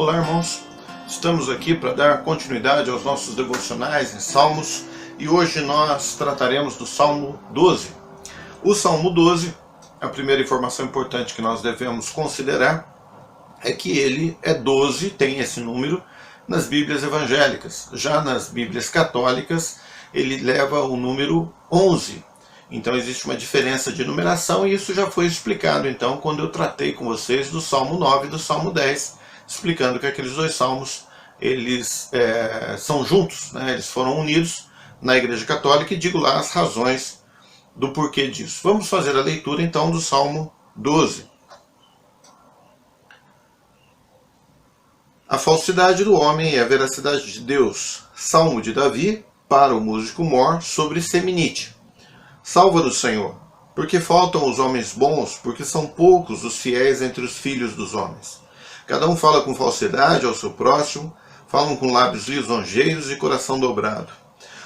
Olá, irmãos. Estamos aqui para dar continuidade aos nossos devocionais em Salmos e hoje nós trataremos do Salmo 12. O Salmo 12, a primeira informação importante que nós devemos considerar é que ele é 12, tem esse número nas Bíblias evangélicas. Já nas Bíblias católicas, ele leva o número 11. Então existe uma diferença de numeração e isso já foi explicado então quando eu tratei com vocês do Salmo 9 e do Salmo 10, explicando que aqueles dois salmos eles são juntos, né? Eles foram unidos na Igreja Católica e digo lá as razões do porquê disso. Vamos fazer a leitura então do Salmo 12. A falsidade do homem e a veracidade de Deus. Salmo de Davi para o músico mor sobre Seminite. Salva-nos, Senhor, porque faltam os homens bons, porque são poucos os fiéis entre os filhos dos homens. Cada um fala com falsidade ao seu próximo, falam com lábios lisonjeiros e coração dobrado.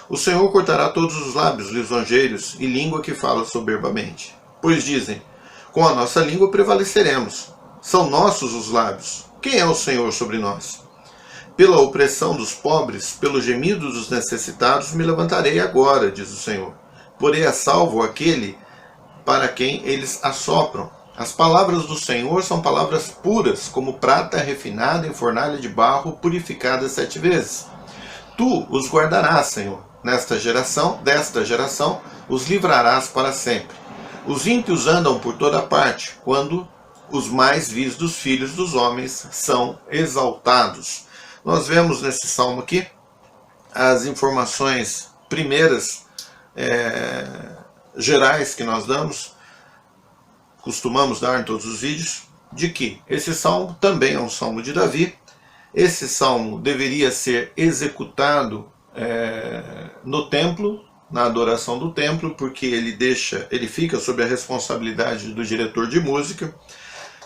O Senhor cortará todos os lábios lisonjeiros e língua que fala soberbamente. Pois dizem, com a nossa língua prevaleceremos. São nossos os lábios. Quem é o Senhor sobre nós? Pela opressão dos pobres, pelo gemido dos necessitados, me levantarei agora, diz o Senhor. Porém a salvo aquele para quem eles assopram. As palavras do Senhor são palavras puras, como prata refinada em fornalha de barro, purificada 7 vezes. Tu os guardarás, Senhor, desta geração, os livrarás para sempre. Os ímpios andam por toda parte, quando os mais vis dos filhos dos homens são exaltados. Nós vemos nesse salmo aqui as informações primeiras gerais que nós costumamos dar em todos os vídeos, de que esse salmo também é um salmo de Davi. Esse salmo deveria ser executado no templo, na adoração do templo, porque ele fica sob a responsabilidade do diretor de música,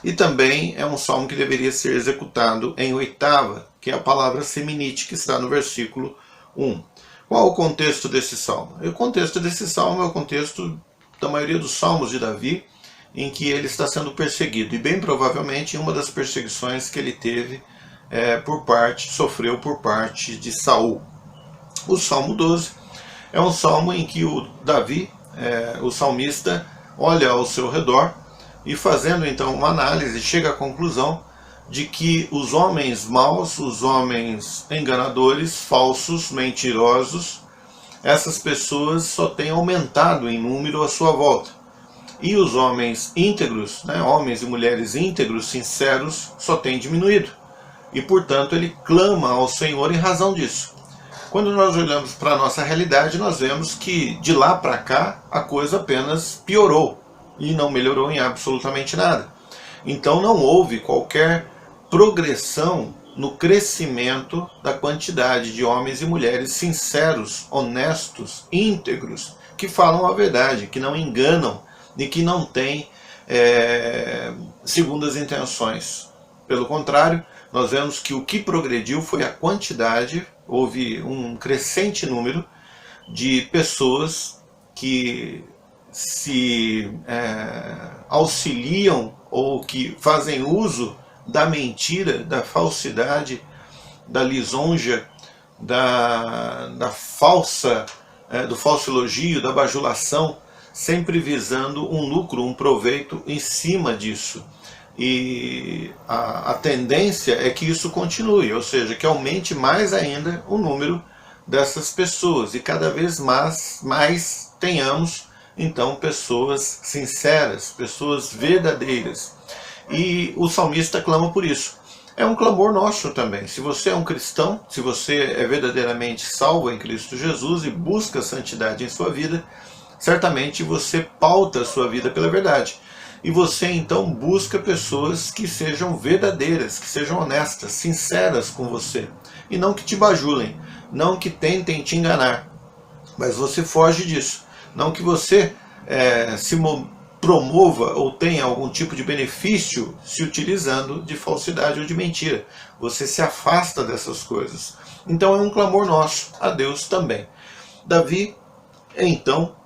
e também é um salmo que deveria ser executado em oitava, que é a palavra seminite, que está no versículo 1. Qual o contexto desse salmo? O contexto desse salmo é o contexto da maioria dos salmos de Davi, em que ele está sendo perseguido. E bem provavelmente uma das perseguições que ele teve sofreu por parte de Saul. O Salmo 12 é um salmo em que o Davi, o salmista, olha ao seu redor e fazendo então uma análise, chega à conclusão de que os homens maus, os homens enganadores, falsos, mentirosos, essas pessoas só têm aumentado em número à sua volta. E os homens íntegros, homens e mulheres íntegros, sinceros, só têm diminuído. E portanto ele clama ao Senhor em razão disso. Quando nós olhamos para a nossa realidade, nós vemos que de lá para cá a coisa apenas piorou e não melhorou em absolutamente nada. Então não houve qualquer progressão no crescimento da quantidade de homens e mulheres sinceros, honestos, íntegros, que falam a verdade, que não enganam e que não têm segundas intenções. Pelo contrário, nós vemos que o que progrediu foi a quantidade, houve um crescente número de pessoas que se auxiliam ou que fazem uso da mentira, da falsidade, da lisonja, da falsa, do falso elogio, da bajulação, sempre visando um lucro, um proveito em cima disso. E a tendência é que isso continue, ou seja, que aumente mais ainda o número dessas pessoas e cada vez mais tenhamos então pessoas sinceras, pessoas verdadeiras. E o salmista clama por isso. É um clamor nosso também. Se você é um cristão, se você é verdadeiramente salvo em Cristo Jesus e busca santidade em sua vida, certamente você pauta a sua vida pela verdade. E você então busca pessoas que sejam verdadeiras, que sejam honestas, sinceras com você. E não que te bajulem, não que tentem te enganar. Mas você foge disso. Não que você promova ou tenha algum tipo de benefício se utilizando de falsidade ou de mentira. Você se afasta dessas coisas. Então é um clamor nosso a Deus também. Davi, então,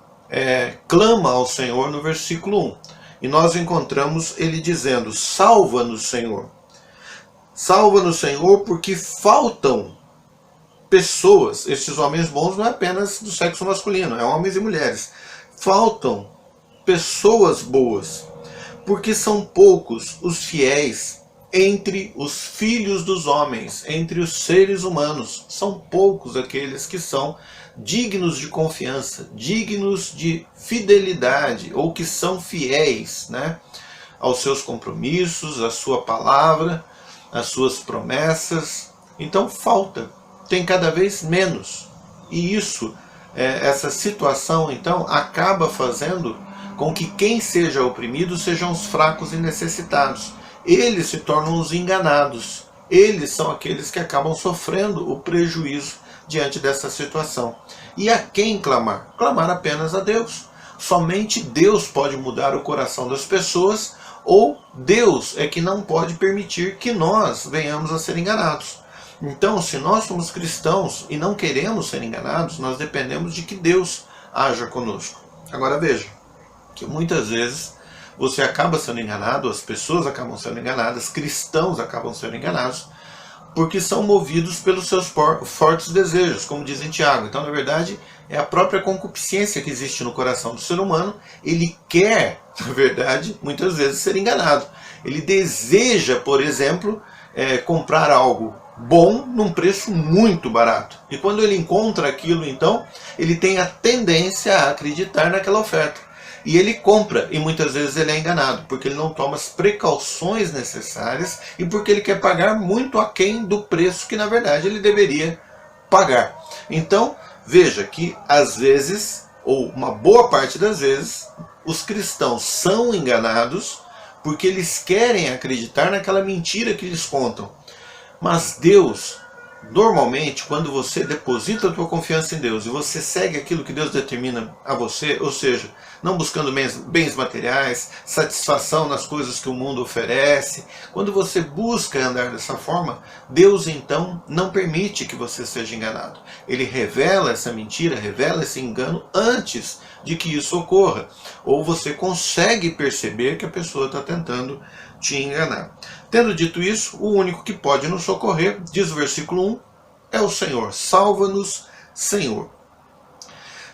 clama ao Senhor no versículo 1. E nós encontramos ele dizendo, salva-nos, Senhor. Salva-nos, Senhor, porque faltam pessoas. Estes homens bons não é apenas do sexo masculino, é homens e mulheres. Faltam pessoas boas, porque são poucos os fiéis entre os filhos dos homens, entre os seres humanos. São poucos aqueles que são dignos de confiança, dignos de fidelidade, ou que são fiéis, né, aos seus compromissos, à sua palavra, às suas promessas. Então falta, tem cada vez menos. E isso, essa situação, então, acaba fazendo com que quem seja oprimido sejam os fracos e necessitados. Eles se tornam os enganados. Eles são aqueles que acabam sofrendo o prejuízo diante dessa situação. E a quem clamar? Clamar apenas a Deus. Somente Deus pode mudar o coração das pessoas, ou Deus é que não pode permitir que nós venhamos a ser enganados. Então, se nós somos cristãos e não queremos ser enganados, nós dependemos de que Deus haja conosco. Agora veja, que muitas vezes você acaba sendo enganado, as pessoas acabam sendo enganadas, cristãos acabam sendo enganados, porque são movidos pelos seus fortes desejos, como diz em Tiago. Então, na verdade, é a própria concupiscência que existe no coração do ser humano. Ele quer, na verdade, muitas vezes ser enganado. Ele deseja, por exemplo, comprar algo bom num preço muito barato. E quando ele encontra aquilo, então, ele tem a tendência a acreditar naquela oferta. E ele compra, e muitas vezes ele é enganado, porque ele não toma as precauções necessárias e porque ele quer pagar muito aquém do preço que, na verdade, ele deveria pagar. Então, veja que, às vezes, ou uma boa parte das vezes, os cristãos são enganados porque eles querem acreditar naquela mentira que lhes contam. Mas Deus, normalmente, quando você deposita a sua confiança em Deus e você segue aquilo que Deus determina a você, ou seja, não buscando bens materiais, satisfação nas coisas que o mundo oferece, quando você busca andar dessa forma, Deus então não permite que você seja enganado. Ele revela essa mentira, revela esse engano antes de que isso ocorra. Ou você consegue perceber que a pessoa está tentando te enganar. Tendo dito isso, o único que pode nos socorrer, diz o versículo 1, é o Senhor. Salva-nos, Senhor.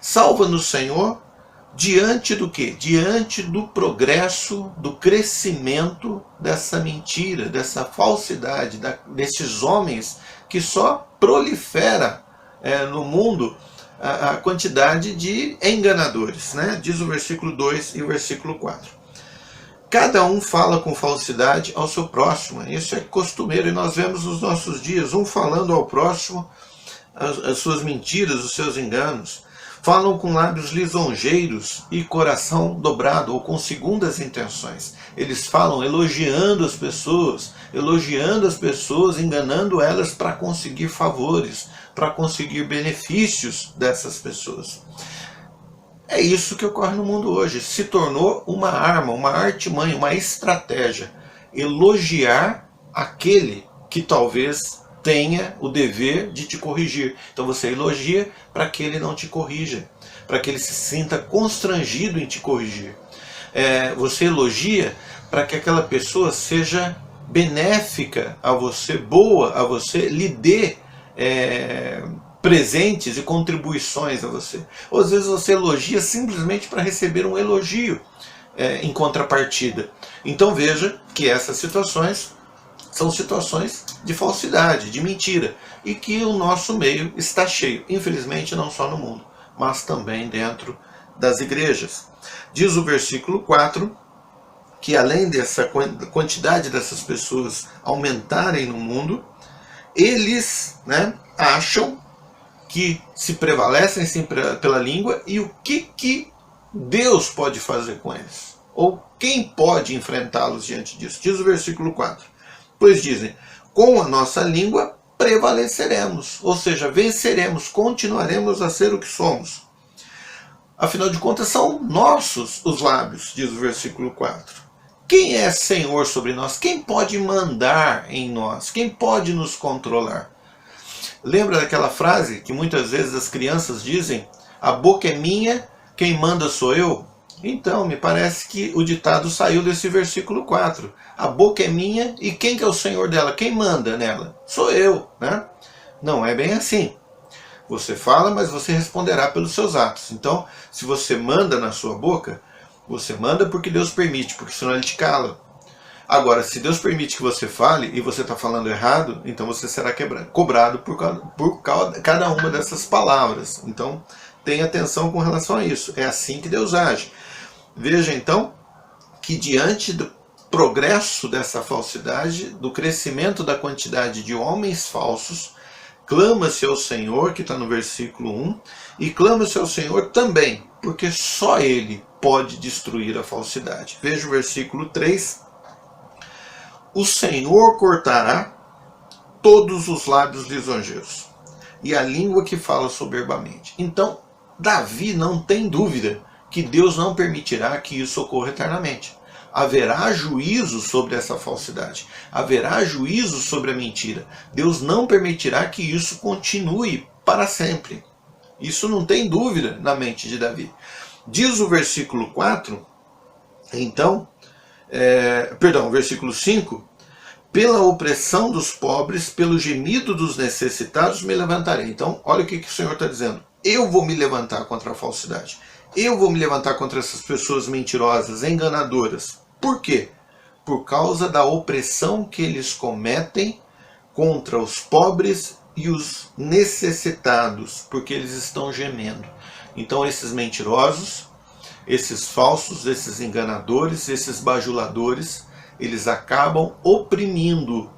Salva-nos, Senhor, diante do quê? Diante do progresso, do crescimento dessa mentira, dessa falsidade, desses homens que só prolifera no mundo a quantidade de enganadores, né? Diz o versículo 2 e o versículo 4. Cada um fala com falsidade ao seu próximo. Isso é costumeiro e nós vemos nos nossos dias, um falando ao próximo as suas mentiras, os seus enganos. Falam com lábios lisonjeiros e coração dobrado, ou com segundas intenções. Eles falam elogiando as pessoas, enganando elas para conseguir favores, para conseguir benefícios dessas pessoas. É isso que ocorre no mundo hoje. Se tornou uma arma, uma artimanha, uma estratégia. Elogiar aquele que talvez tenha o dever de te corrigir. Então você elogia para que ele não te corrija, para que ele se sinta constrangido em te corrigir. Você elogia para que aquela pessoa seja benéfica a você, boa a você, lhe dê presentes e contribuições a você. Ou às vezes você elogia simplesmente para receber um elogio em contrapartida. Então veja que essas situações são situações de falsidade, de mentira, e que o nosso meio está cheio, infelizmente não só no mundo, mas também dentro das igrejas. Diz o versículo 4, que além dessa quantidade dessas pessoas aumentarem no mundo, eles acham que se prevalecem sim pela língua, e o que Deus pode fazer com eles? Ou quem pode enfrentá-los diante disso? Diz o versículo 4. Pois dizem, com a nossa língua prevaleceremos, ou seja, venceremos, continuaremos a ser o que somos. Afinal de contas, são nossos os lábios, diz o versículo 4. Quem é Senhor sobre nós? Quem pode mandar em nós? Quem pode nos controlar? Lembra daquela frase que muitas vezes as crianças dizem? A boca é minha, quem manda sou eu? Então, me parece que o ditado saiu desse versículo 4. A boca é minha e quem que é o senhor dela? Quem manda nela? Sou eu, né? Não é bem assim. Você fala, mas você responderá pelos seus atos. Então, se você manda na sua boca, você manda porque Deus permite, porque senão Ele te cala. Agora, se Deus permite que você fale e você está falando errado, então você será cobrado por cada uma dessas palavras. Então, tenha atenção com relação a isso. É assim que Deus age. Veja então que diante do progresso dessa falsidade, do crescimento da quantidade de homens falsos, clama-se ao Senhor, que está no versículo 1, e clama-se ao Senhor também, porque só Ele pode destruir a falsidade. Veja o versículo 3. O Senhor cortará todos os lábios lisonjeiros e a língua que fala soberbamente. Então, Davi não tem dúvida que Deus não permitirá que isso ocorra eternamente. Haverá juízo sobre essa falsidade. Haverá juízo sobre a mentira. Deus não permitirá que isso continue para sempre. Isso não tem dúvida na mente de Davi. Diz o versículo 4, então, versículo 5, pela opressão dos pobres, pelo gemido dos necessitados me levantarei. Então, olha o que o Senhor está dizendo. Eu vou me levantar contra a falsidade. Eu vou me levantar contra essas pessoas mentirosas, enganadoras. Por quê? Por causa da opressão que eles cometem contra os pobres e os necessitados, porque eles estão gemendo. Então esses mentirosos, esses falsos, esses enganadores, esses bajuladores, eles acabam oprimindo,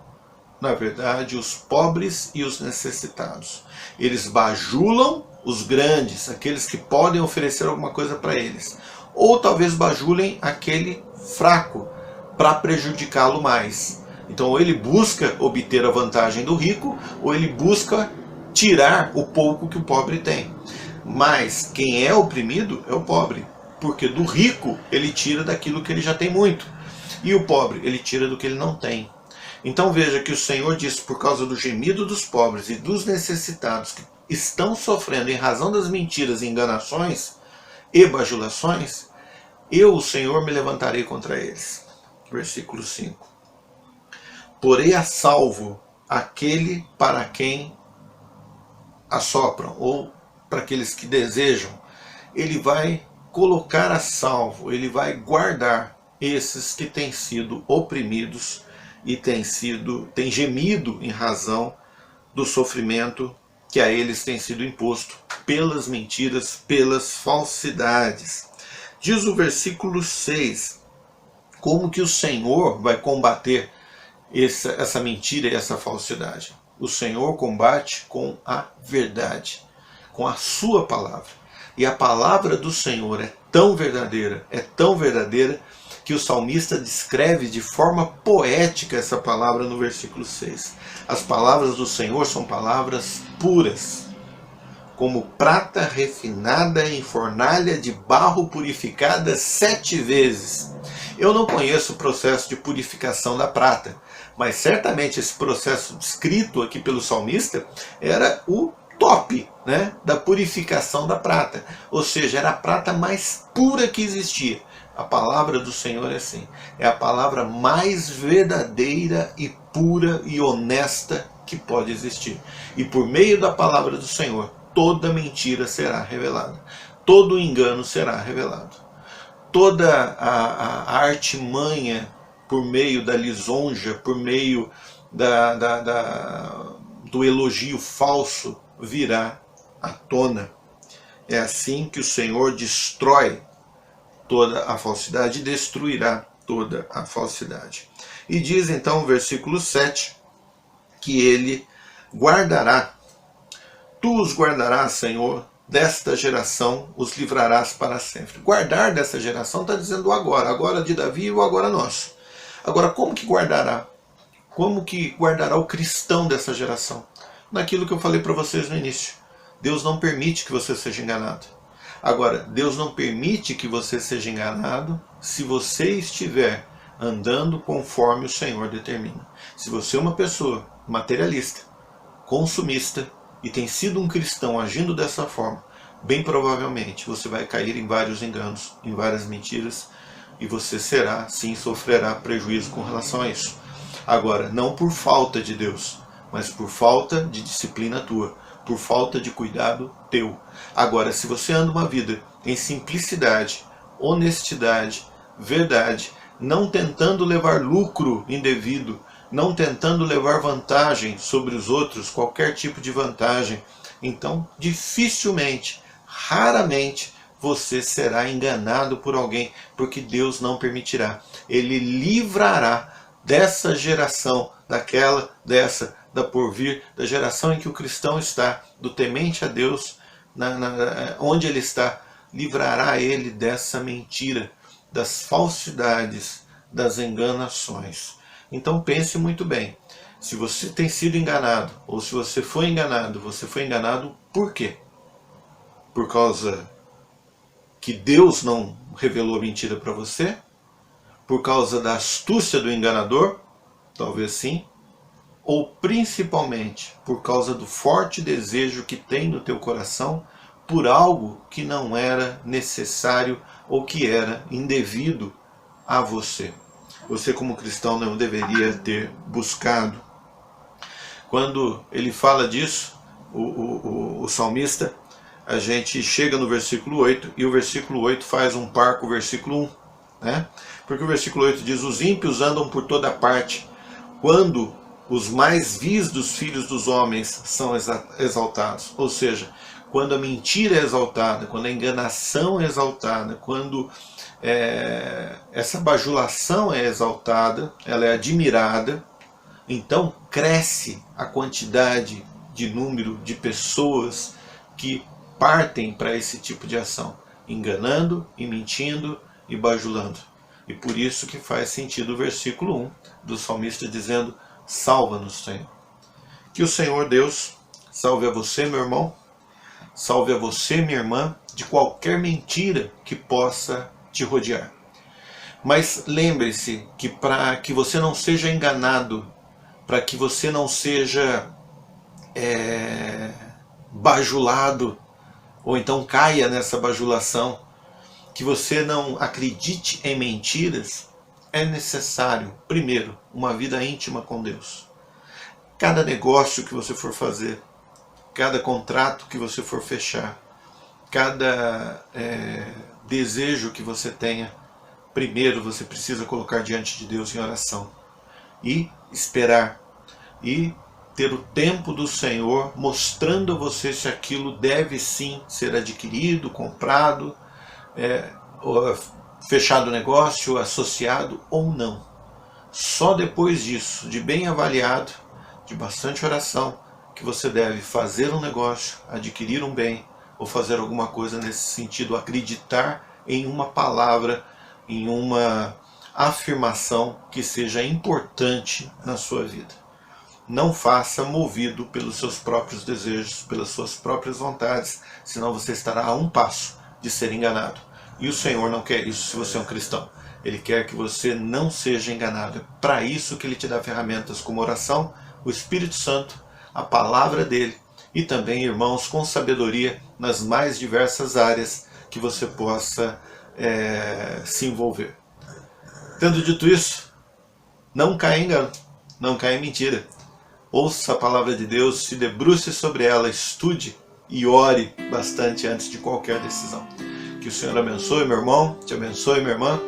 na verdade, os pobres e os necessitados. Eles bajulam os grandes, aqueles que podem oferecer alguma coisa para eles. Ou talvez bajulem aquele fraco para prejudicá-lo mais. Então, ou ele busca obter a vantagem do rico, ou ele busca tirar o pouco que o pobre tem. Mas quem é oprimido é o pobre, porque do rico ele tira daquilo que ele já tem muito, e o pobre ele tira do que ele não tem. Então veja que o Senhor diz, por causa do gemido dos pobres e dos necessitados que estão sofrendo em razão das mentiras e enganações e bajulações, eu, o Senhor, me levantarei contra eles. Versículo 5. Porei a salvo aquele para quem assopram, ou para aqueles que desejam. Ele vai colocar a salvo, ele vai guardar esses que têm sido oprimidos e têm gemido em razão do sofrimento que a eles tem sido imposto pelas mentiras, pelas falsidades. Diz o versículo 6, como que o Senhor vai combater essa mentira e essa falsidade. O Senhor combate com a verdade, com a sua palavra. E a palavra do Senhor é tão verdadeira, que o salmista descreve de forma poética essa palavra no versículo 6. As palavras do Senhor são palavras puras, como prata refinada em fornalha de barro purificada 7 vezes. Eu não conheço o processo de purificação da prata, mas certamente esse processo descrito aqui pelo salmista era o top, né, da purificação da prata. Ou seja, era a prata mais pura que existia. A palavra do Senhor é assim. É a palavra mais verdadeira e pura e honesta que pode existir. E por meio da palavra do Senhor, toda mentira será revelada. Todo engano será revelado. Toda a artimanha por meio da lisonja, por meio do elogio falso, virá à tona. É assim que o Senhor destrói toda a falsidade e destruirá toda a falsidade. E diz então o versículo 7 que ele guardará. Tu os guardarás, Senhor, desta geração os livrarás para sempre. Guardar dessa geração está dizendo agora de Davi e o agora nosso. Agora, como que guardará? Como que guardará o cristão dessa geração? Naquilo que eu falei para vocês no início. Deus não permite que você seja enganado. Agora, Deus não permite que você seja enganado se você estiver andando conforme o Senhor determina. Se você é uma pessoa materialista, consumista, e tem sido um cristão agindo dessa forma, bem provavelmente você vai cair em vários enganos, em várias mentiras, e você será, sim, sofrerá prejuízo com relação a isso. Agora, não por falta de Deus, mas por falta de disciplina tua, por falta de cuidado teu. Agora, se você anda uma vida em simplicidade, honestidade, verdade, não tentando levar lucro indevido, não tentando levar vantagem sobre os outros, qualquer tipo de vantagem, então dificilmente, raramente, você será enganado por alguém, porque Deus não permitirá. Ele livrará dessa geração, daquela, dessa, da porvir, da geração em que o cristão está, do temente a Deus, onde ele está, livrará ele dessa mentira, das falsidades, das enganações. Então pense muito bem. Se você tem sido enganado, ou se você foi enganado por quê? Por causa que Deus não revelou a mentira para você? Por causa da astúcia do enganador? Talvez sim. Ou principalmente por causa do forte desejo que tem no teu coração por algo que não era necessário ou que era indevido a você. Você, como cristão, não deveria ter buscado. Quando ele fala disso, o salmista, a gente chega no versículo 8, e o versículo 8 faz um par com o versículo 1. Né? Porque o versículo 8 diz: os ímpios andam por toda parte, quando os mais vis dos filhos dos homens são exaltados. Ou seja, quando a mentira é exaltada, quando a enganação é exaltada, quando essa bajulação é exaltada, ela é admirada, então cresce a quantidade de número de pessoas que partem para esse tipo de ação, enganando e mentindo e bajulando. E por isso que faz sentido o versículo 1 do salmista dizendo: salva-nos, Senhor. Que o Senhor Deus salve a você, meu irmão, salve a você, minha irmã, de qualquer mentira que possa te rodear. Mas lembre-se que para que você não seja enganado, para que você não seja bajulado, ou então caia nessa bajulação, que você não acredite em mentiras, é necessário, primeiro, uma vida íntima com Deus. Cada negócio que você for fazer, cada contrato que você for fechar, cada desejo que você tenha, primeiro você precisa colocar diante de Deus em oração e esperar e ter o tempo do Senhor mostrando a você se aquilo deve sim ser adquirido, comprado, fechado o negócio, associado ou não. Só depois disso, de bem avaliado, de bastante oração, que você deve fazer um negócio, adquirir um bem ou fazer alguma coisa nesse sentido, acreditar em uma palavra, em uma afirmação que seja importante na sua vida. Não faça movido pelos seus próprios desejos, pelas suas próprias vontades, senão você estará a um passo de ser enganado. E o Senhor não quer isso se você é um cristão. Ele quer que você não seja enganado. É para isso que Ele te dá ferramentas como oração, o Espírito Santo, a palavra dEle e também, irmãos, com sabedoria nas mais diversas áreas que você possa se envolver. Tendo dito isso, não caia em engano, não caia em mentira. Ouça a palavra de Deus, se debruce sobre ela, estude e ore bastante antes de qualquer decisão. Que o Senhor abençoe, meu irmão, te abençoe, minha irmã.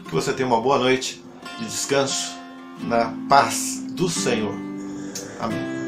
Que você tenha uma boa noite de descanso na paz do Senhor. Amém.